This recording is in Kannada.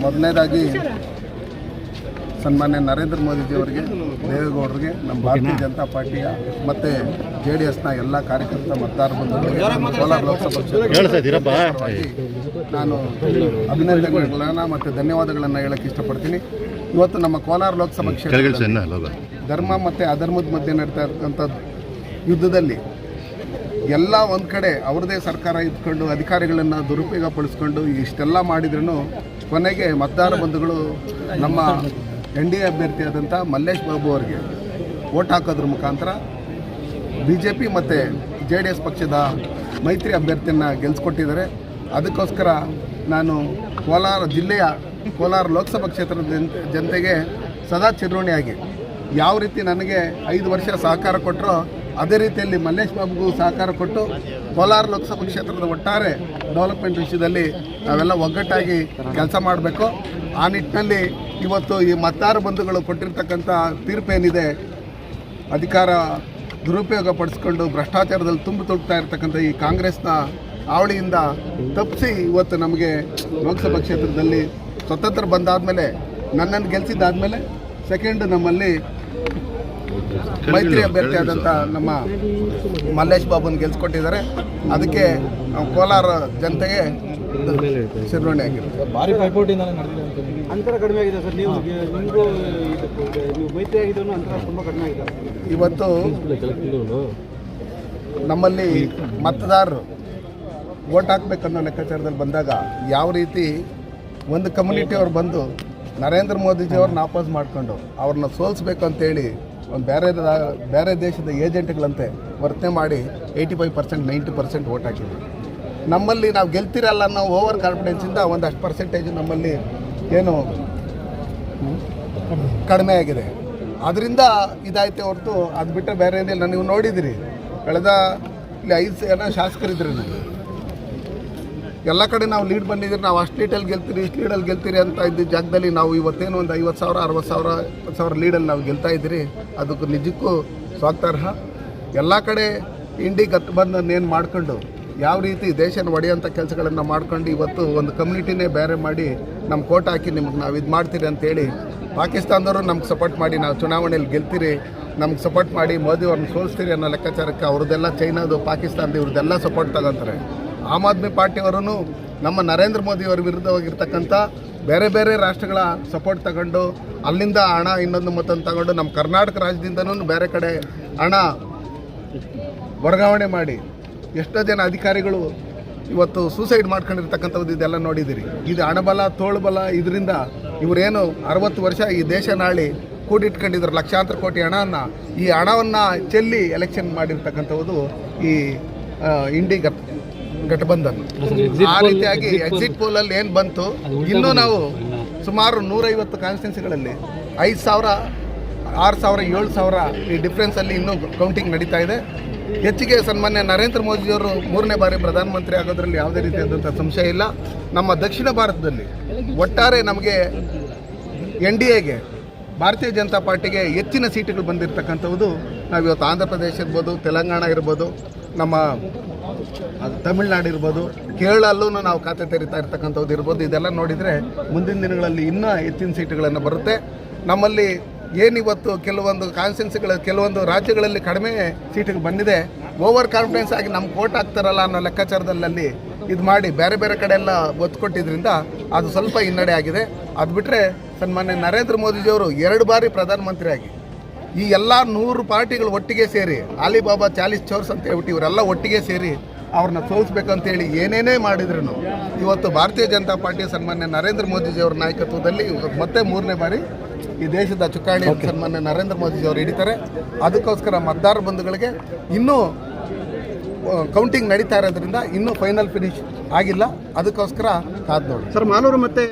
ಮೊದಲನೇದಾಗಿ ಸನ್ಮಾನ್ಯ ನರೇಂದ್ರ ಮೋದಿಜಿಯವರಿಗೆ, ದೇವೇಗೌಡರಿಗೆ, ನಮ್ಮ ಭಾರತೀಯ ಜನತಾ ಪಾರ್ಟಿಯ ಮತ್ತು JDSನ ಎಲ್ಲ ಕಾರ್ಯಕರ್ತ ಮತದಾರ ಬಂಧುಗಳಿಗೆ ಕೋಲಾರ ಲೋಕಸಭಾ ಕ್ಷೇತ್ರವಾಗಿ ನಾನು ಅಭಿನಂದನೆಗಳನ್ನು ಮತ್ತು ಧನ್ಯವಾದಗಳನ್ನು ಹೇಳಕ್ಕೆ ಇಷ್ಟಪಡ್ತೀನಿ. ಇವತ್ತು ನಮ್ಮ ಕೋಲಾರ ಲೋಕಸಭಾ ಕ್ಷೇತ್ರ ಧರ್ಮ ಮತ್ತು ಅಧರ್ಮದ ಮಧ್ಯೆ ನಡೀತಾ ಇರ್ತಕ್ಕಂಥ ಯುದ್ಧದಲ್ಲಿ ಎಲ್ಲ ಒಂದು ಕಡೆ ಅವ್ರದ್ದೇ ಸರ್ಕಾರ ಇದ್ಕೊಂಡು ಅಧಿಕಾರಿಗಳನ್ನು ದುರುಪಯೋಗಪಡಿಸ್ಕೊಂಡು ಇಷ್ಟೆಲ್ಲ ಮಾಡಿದ್ರೂ ಕೊನೆಗೆ ಮತದಾರ ಬಂಧುಗಳು ನಮ್ಮ NDA ಅಭ್ಯರ್ಥಿಯಾದಂಥ ಮಲ್ಲೇಶ್ ಬಾಬು ಅವರಿಗೆ ವೋಟ್ ಹಾಕೋದ್ರ ಮುಖಾಂತರ BJP ಮತ್ತು JDS ಪಕ್ಷದ ಮೈತ್ರಿ ಅಭ್ಯರ್ಥಿಯನ್ನು ಗೆಲ್ಲಿಸ್ಕೊಟ್ಟಿದ್ದಾರೆ. ಅದಕ್ಕೋಸ್ಕರ ನಾನು ಕೋಲಾರ ಜಿಲ್ಲೆಯ ಕೋಲಾರ ಲೋಕಸಭಾ ಕ್ಷೇತ್ರದ ಜನತೆಗೆ ಸದಾ ಚಿರಋಣಿಯಾಗಿ ಯಾವ ರೀತಿ ನನಗೆ 5 ವರ್ಷ ಸಹಕಾರ ಕೊಟ್ಟರೋ ಅದೇ ರೀತಿಯಲ್ಲಿ ಮಲ್ಲೇಶ್ ಬಾಬುಗೂ ಸಹಕಾರ ಕೊಟ್ಟು ಕೋಲಾರ ಲೋಕಸಭಾ ಕ್ಷೇತ್ರದ ಒಟ್ಟಾರೆ ಡೆವಲಪ್ಮೆಂಟ್ ವಿಷಯದಲ್ಲಿ ನಾವೆಲ್ಲ ಒಗ್ಗಟ್ಟಾಗಿ ಕೆಲಸ ಮಾಡಬೇಕು. ಆ ನಿಟ್ಟಿನಲ್ಲಿ ಇವತ್ತು ಈ ಮತದಾರ ಬಂಧುಗಳು ಕೊಟ್ಟಿರ್ತಕ್ಕಂಥ ತೀರ್ಪೇನಿದೆ, ಅಧಿಕಾರ ದುರುಪಯೋಗ ಪಡಿಸ್ಕೊಂಡು ಭ್ರಷ್ಟಾಚಾರದಲ್ಲಿ ತುಳುಕ್ತಾ ಇರ್ತಕ್ಕಂಥ ಈ ಕಾಂಗ್ರೆಸ್ನ ಅವಳಿಯಿಂದ ತಪ್ಪಿಸಿ ಇವತ್ತು ನಮಗೆ ಲೋಕಸಭಾ ಕ್ಷೇತ್ರದಲ್ಲಿ ಸ್ವತಂತ್ರ ಬಂದಾದಮೇಲೆ ನನ್ನನ್ನು ಗೆಲ್ಲಿಸಿದ್ದಾದಮೇಲೆ ಸೆಕೆಂಡ್ ನಮ್ಮಲ್ಲಿ ಮೈತ್ರಿ ಅಭ್ಯರ್ಥಿ ಆದಂಥ ನಮ್ಮ ಮಲ್ಲೇಶ್ ಬಾಬುನ ಗೆಲ್ಸ್ಕೊಟ್ಟಿದ್ದಾರೆ. ಅದಕ್ಕೆ ನಾವು ಕೋಲಾರ ಜನತೆಗೆ ಚಿರಋಣಿ ಆಗಿರುತ್ತೆ. ಭಾರಿ ಪೈಪೋಟಿಯಿಂದ ಅಂತರ ಕಡಿಮೆ ಆಗಿದೆ ಸರ್. ನೀವು ಮೈತ್ರಿ ಆಗಿದ್ದು ಅಂತರ ತುಂಬ ಕಡಿಮೆ ಆಗಿದೆ. ಇವತ್ತು ನಮ್ಮಲ್ಲಿ ಮತದಾರರು ವೋಟ್ ಹಾಕ್ಬೇಕನ್ನೋ ಲೆಕ್ಕಾಚಾರದಲ್ಲಿ ಬಂದಾಗ ಯಾವ ರೀತಿ ಒಂದು ಕಮ್ಯುನಿಟಿಯವ್ರು ಬಂದು ನರೇಂದ್ರ ಮೋದಿಜಿಯವ್ರನ್ನ ಆಪೋಸ್ ಮಾಡಿಕೊಂಡು ಅವ್ರನ್ನ ಸೋಲಿಸ್ಬೇಕು ಅಂತೇಳಿ ಒಂದು ಬೇರೆ ದೇಶದ ಏಜೆಂಟ್ಗಳಂತೆ ವರ್ತನೆ ಮಾಡಿ 85% 90% ವೋಟ್ ಹಾಕಿದ್ವಿ. ನಮ್ಮಲ್ಲಿ ನಾವು ಗೆಲ್ತಿರಲ್ಲ ಅನ್ನೋ ಓವರ್ ಕಾನ್ಫಿಡೆನ್ಸಿಂದ ಒಂದಷ್ಟು ಪರ್ಸೆಂಟೇಜು ನಮ್ಮಲ್ಲಿ ಏನು ಕಡಿಮೆ ಆಗಿದೆ. ಅದರಿಂದ ಇದಾಯ್ತೆ ಹೊರತು ಅದು ಬಿಟ್ಟರೆ ಬೇರೆ ಏನಿಲ್ಲ. ನೀವು ನೋಡಿದಿರಿ, ಕಳೆದ ಇಲ್ಲಿ 5 ಜನ ಶಾಸಕರಿದ್ರು, ಎಲ್ಲ ಕಡೆ ನಾವು ಲೀಡ್ ಬಂದಿದ್ದೀರಿ, ನಾವು ಅಷ್ಟು ಲೀಡಲ್ಲಿ ಗೆಲ್ತೀರಿ, ಇಷ್ಟು ಲೀಡಲ್ಲಿ ಗೆಲ್ತೀರಿ ಅಂತ ಇದ್ದ ಜಾಗದಲ್ಲಿ ನಾವು ಇವತ್ತೇನು ಒಂದು 50,000 60,000 70,000 ಲೀಡಲ್ಲಿ ನಾವು ಗೆಲ್ತಾ ಇದ್ದೀರಿ. ಅದಕ್ಕೂ ನಿಜಕ್ಕೂ ಸ್ವಾಗತಾರ್ಹ. ಎಲ್ಲ ಕಡೆ ಇಂಡಿ ಗತ್ಬಂಧನ್ನು ಮಾಡ್ಕೊಂಡು ಯಾವ ರೀತಿ ದೇಶನ ಒಡೆಯೋಂಥ ಕೆಲಸಗಳನ್ನು ಮಾಡ್ಕೊಂಡು ಇವತ್ತು ಒಂದು ಕಮ್ಯುನಿಟಿನೇ ಬೇರೆ ಮಾಡಿ ನಮ್ಮ ಕೋಟ್ ಹಾಕಿ ನಿಮ್ಗೆ ನಾವು ಇದು ಮಾಡ್ತೀರಿ ಅಂತೇಳಿ ಪಾಕಿಸ್ತಾನದವರು ನಮ್ಗೆ ಸಪೋರ್ಟ್ ಮಾಡಿ ನಾವು ಚುನಾವಣೆಯಲ್ಲಿ ಗೆಲ್ತೀರಿ, ನಮ್ಗೆ ಸಪೋರ್ಟ್ ಮಾಡಿ ಮೋದಿಯವ್ರನ್ನ ಸೋಲಿಸ್ತೀರಿ ಅನ್ನೋ ಲೆಕ್ಕಾಚಾರಕ್ಕೆ ಅವ್ರದ್ದೆಲ್ಲ ಚೈನಾದು ಪಾಕಿಸ್ತಾನದ ಇವ್ರದ್ದೆಲ್ಲ ಸಪೋರ್ಟ್ ತಗೊಂತಾರೆ. ಆಮ್ ಆದ್ಮಿ ಪಾರ್ಟಿಯವರೂ ನಮ್ಮ ನರೇಂದ್ರ ಮೋದಿಯವರ ವಿರುದ್ಧವಾಗಿರ್ತಕ್ಕಂಥ ಬೇರೆ ಬೇರೆ ರಾಷ್ಟ್ರಗಳ ಸಪೋರ್ಟ್ ತಗೊಂಡು ಅಲ್ಲಿಂದ ಹಣ ಇನ್ನೊಂದು ಮತ್ತೊಂದು ತಗೊಂಡು ನಮ್ಮ ಕರ್ನಾಟಕ ರಾಜ್ಯದಿಂದನೂ ಬೇರೆ ಕಡೆ ಹಣ ವರ್ಗಾವಣೆ ಮಾಡಿ ಎಷ್ಟೋ ಜನ ಅಧಿಕಾರಿಗಳು ಇವತ್ತು ಸೂಸೈಡ್ ಮಾಡ್ಕೊಂಡಿರ್ತಕ್ಕಂಥದ್ದು ಇದೆಲ್ಲ ನೋಡಿದ್ದೀರಿ. ಇದು ಹಣಬಲ ತೋಳುಬಲ. ಇದರಿಂದ ಇವರೇನು 60 ವರ್ಷ ಈ ದೇಶ ನಾಳಿ ಕೂಡಿಟ್ಕೊಂಡಿದ್ರು ಲಕ್ಷಾಂತರ ಕೋಟಿ ಹಣವನ್ನು, ಈ ಹಣವನ್ನು ಚೆಲ್ಲಿ ಎಲೆಕ್ಷನ್ ಮಾಡಿರ್ತಕ್ಕಂಥದ್ದು ಈ ಇಂಡಿ ಗಠಬಂಧನ್. ಆ ರೀತಿಯಾಗಿ ಎಕ್ಸಿಟ್ ಪೋಲಲ್ಲಿ ಏನು ಬಂತು, ಇನ್ನೂ ನಾವು ಸುಮಾರು 150 ಕಾನ್ಸ್ಟಿಟ್ಯೂನ್ಸಿಗಳಲ್ಲಿ 5,000 6,000 7,000 ಈ ಡಿಫ್ರೆನ್ಸಲ್ಲಿ ಇನ್ನೂ ಕೌಂಟಿಂಗ್ ನಡೀತಾ ಇದೆ. ಹೆಚ್ಚಿಗೆ ಸನ್ಮಾನ್ಯ ನರೇಂದ್ರ ಮೋದಿಯವರು 3ನೇ ಬಾರಿ ಪ್ರಧಾನಮಂತ್ರಿ ಆಗೋದ್ರಲ್ಲಿ ಯಾವುದೇ ರೀತಿಯಾದಂಥ ಸಂಶಯ ಇಲ್ಲ. ನಮ್ಮ ದಕ್ಷಿಣ ಭಾರತದಲ್ಲಿ ಒಟ್ಟಾರೆ ನಮಗೆ NDAಗೆ ಭಾರತೀಯ ಜನತಾ ಪಾರ್ಟಿಗೆ ಹೆಚ್ಚಿನ ಸೀಟುಗಳು ಬಂದಿರತಕ್ಕಂಥದ್ದು ನಾವಿವತ್ತು ಆಂಧ್ರ ಪ್ರದೇಶ ಇರ್ಬೋದು, ತೆಲಂಗಾಣ ಇರ್ಬೋದು, ನಮ್ಮ ತಮಿಳ್ನಾಡು ಇರ್ಬೋದು, ಕೇರಳಲ್ಲೂ ನಾವು ಖಾತೆ ತೆರೀತಾ ಇರ್ತಕ್ಕಂಥದ್ದು ಇರ್ಬೋದು. ಇದೆಲ್ಲ ನೋಡಿದರೆ ಮುಂದಿನ ದಿನಗಳಲ್ಲಿ ಇನ್ನೂ ಹೆಚ್ಚಿನ ಸೀಟುಗಳನ್ನು ಬರುತ್ತೆ. ನಮ್ಮಲ್ಲಿ ಏನಿವತ್ತು ಕೆಲವೊಂದು ಕಾನ್ಸ್ಟಿಟ್ಯೂನ್ಸಿಗಳು ಕೆಲವೊಂದು ರಾಜ್ಯಗಳಲ್ಲಿ ಕಡಿಮೆ ಸೀಟುಗಳು ಬಂದಿದೆ, ಓವರ್ ಕಾನ್ಫಿಡೆನ್ಸ್ ಆಗಿ ನಮ್ಮ ಕೋಟ್ ಹಾಕ್ತಾರಲ್ಲ ಅನ್ನೋ ಲೆಕ್ಕಾಚಾರದಲ್ಲಿ ಇದು ಮಾಡಿ ಬೇರೆ ಬೇರೆ ಕಡೆ ಎಲ್ಲ ಒತ್ತು ಕೊಟ್ಟಿದ್ದರಿಂದ ಅದು ಸ್ವಲ್ಪ ಹಿನ್ನಡೆ ಆಗಿದೆ. ಅದು ಬಿಟ್ಟರೆ ಸನ್ಮಾನ್ಯ ನರೇಂದ್ರ ಮೋದಿಜಿಯವರು 2 ಬಾರಿ ಪ್ರಧಾನಮಂತ್ರಿಯಾಗಿ ಈ ಎಲ್ಲ 100 ಪಾರ್ಟಿಗಳು ಒಟ್ಟಿಗೆ ಸೇರಿ ಅಲಿಬಾಬಾ 40 ಚೋರ್ಸ್ ಅಂತ ಹೇಳ್ಬಿಟ್ಟು ಇವರೆಲ್ಲ ಒಟ್ಟಿಗೆ ಸೇರಿ ಅವ್ರನ್ನ ಸೋಲಿಸ್ಬೇಕಂತೇಳಿ ಏನೇನೇ ಮಾಡಿದ್ರು ಇವತ್ತು ಭಾರತೀಯ ಜನತಾ ಪಾರ್ಟಿ ಸನ್ಮಾನ್ಯ ನರೇಂದ್ರ ಮೋದಿಜಿಯವರ ನಾಯಕತ್ವದಲ್ಲಿ ಮತ್ತೆ 3ನೇ ಬಾರಿ ಈ ದೇಶದ ಚುಕ್ಕಾಣಿ ಸನ್ಮಾನ್ಯ ನರೇಂದ್ರ ಮೋದಿಜಿಯವರು ಹಿಡಿತಾರೆ. ಅದಕ್ಕೋಸ್ಕರ ಮತದಾರ ಬಂಧುಗಳಿಗೆ ಇನ್ನೂ ಕೌಂಟಿಂಗ್ ನಡೀತಾ ಇರೋದ್ರಿಂದ ಇನ್ನೂ ಫೈನಲ್ ಫಿನಿಶ್ ಆಗಿಲ್ಲ. ಅದಕ್ಕೋಸ್ಕರ ಕಾದು ನೋಡಿ ಸರ್. ಮಾಲೂರು ಮತ್ತೆ